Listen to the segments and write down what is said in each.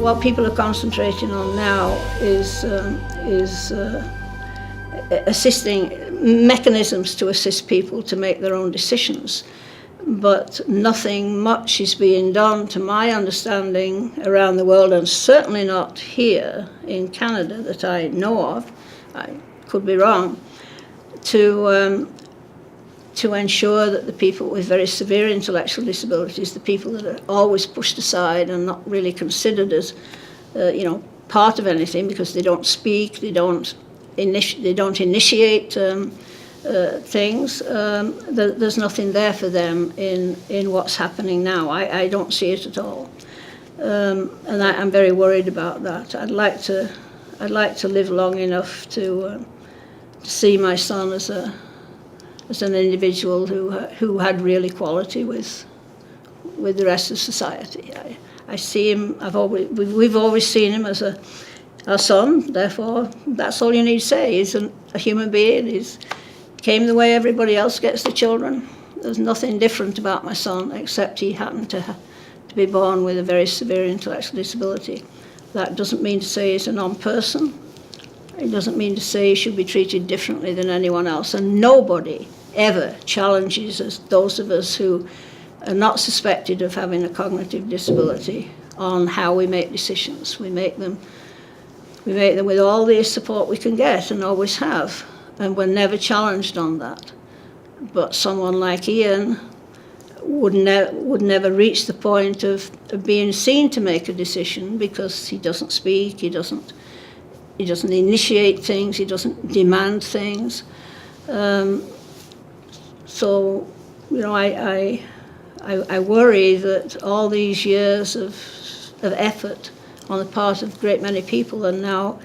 What people are concentrating on now is assisting mechanisms to assist people to make their own decisions. But nothing much is being done, to my understanding, around the world, and certainly not here in Canada that I know of. I could be wrong. To ensure that the people with very severe intellectual disabilities, the people that are always pushed aside and not really considered as, part of anything because they don't speak, they don't initiate things. There's nothing there for them in what's happening now. I don't see it at all, and I'm very worried about that. I'd like to live long enough to see my son as an individual who had real equality with the rest of society. I see him. We've always seen him as our son. Therefore, that's all you need to say. He's a human being. He's came the way everybody else gets the children. There's nothing different about my son except he happened to be born with a very severe intellectual disability. That doesn't mean to say he's a non-person. It doesn't mean to say he should be treated differently than anyone else. And nobody ever challenges those of us who are not suspected of having a cognitive disability on how we make decisions. We make them with all the support we can get and always have, and we're never challenged on that. But someone like Ian would never reach the point of being seen to make a decision because he doesn't speak, he doesn't initiate things, he doesn't demand things. So, I worry that all these years of effort on the part of a great many people, and now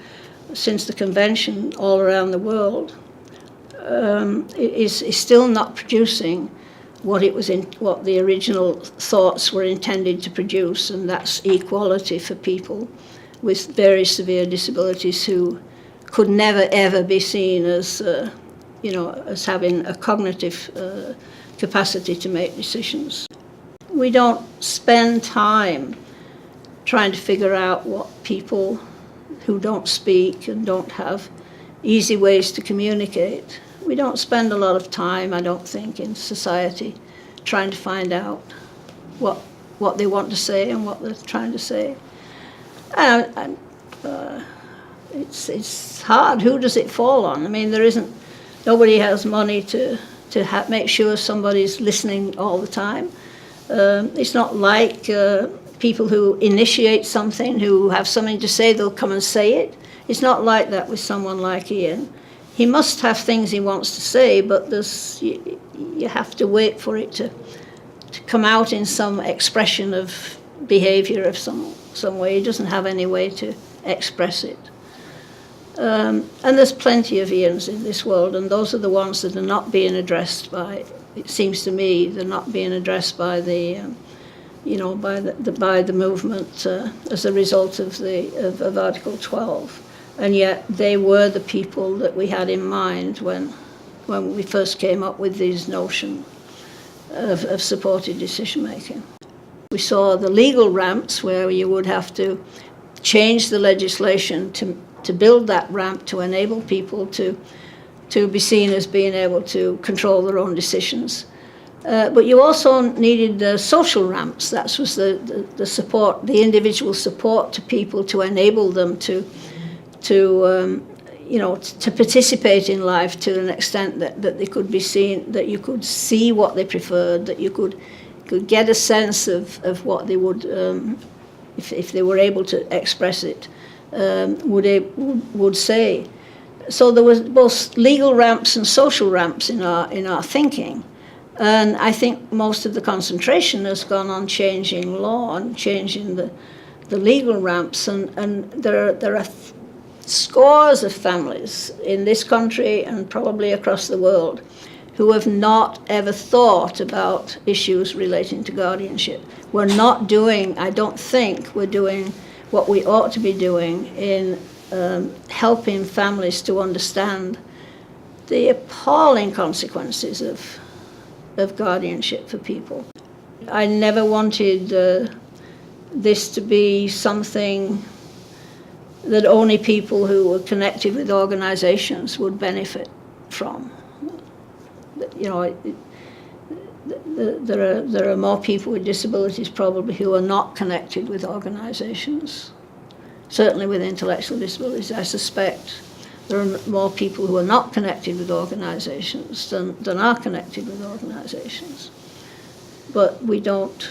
since the convention all around the world, is still not producing what the original thoughts were intended to produce, and that's equality for people with very severe disabilities who could never ever be seen as as having a cognitive capacity to make decisions. We don't spend time trying to figure out what people who don't speak and don't have easy ways to communicate. We don't spend a lot of time, I don't think, in society trying to find out what they want to say and what they're trying to say. It's hard. Who does it fall on? I mean, nobody has money to make sure somebody's listening all the time. It's not like people who initiate something, who have something to say, they'll come and say it. It's not like that with someone like Ian. He must have things he wants to say, but you have to wait for it to come out in some expression of behavior of some way. He doesn't have any way to express it. And there's plenty of Ians in this world, and those are the ones that are not being addressed by, it seems to me, they're not being addressed by the movement as a result of Article 12. And yet they were the people that we had in mind when we first came up with this notion of supported decision making. We saw the legal ramps where you would have to change the legislation to build that ramp to enable people to be seen as being able to control their own decisions. But you also needed the social ramps. That was the support, the individual support to people to enable them to participate in life to an extent that they could be seen, that you could see what they preferred, that you could get a sense of what they would, if they were able to express it, would say. So there was both legal ramps and social ramps in our thinking. And I think most of the concentration has gone on changing law and changing the legal ramps. And there are scores of families in this country and probably across the world who have not ever thought about issues relating to guardianship. We're not doing, I don't think we're doing what we ought to be doing in helping families to understand the appalling consequences of guardianship for people. I never wanted this to be something that only people who were connected with organizations would benefit from. You know, there are more people with disabilities probably who are not connected with organizations. Certainly with intellectual disabilities, I suspect there are more people who are not connected with organizations than are connected with organizations. But we don't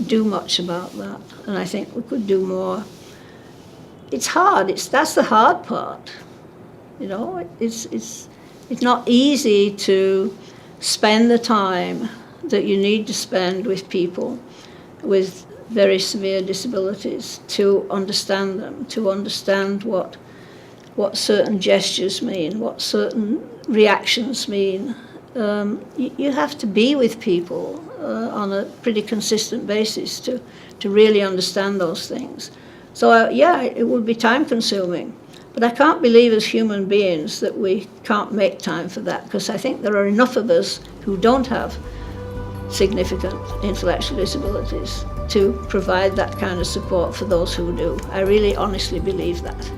do much about that, and I think we could do more. It's hard. That's the hard part. You know, it's not easy to spend the time that you need to spend with people with very severe disabilities to understand them, to understand what certain gestures mean, what certain reactions mean. You have to be with people on a pretty consistent basis to really understand those things. So yeah, it would be time consuming. But I can't believe as human beings that we can't make time for that, because I think there are enough of us who don't have significant intellectual disabilities to provide that kind of support for those who do. I really honestly believe that.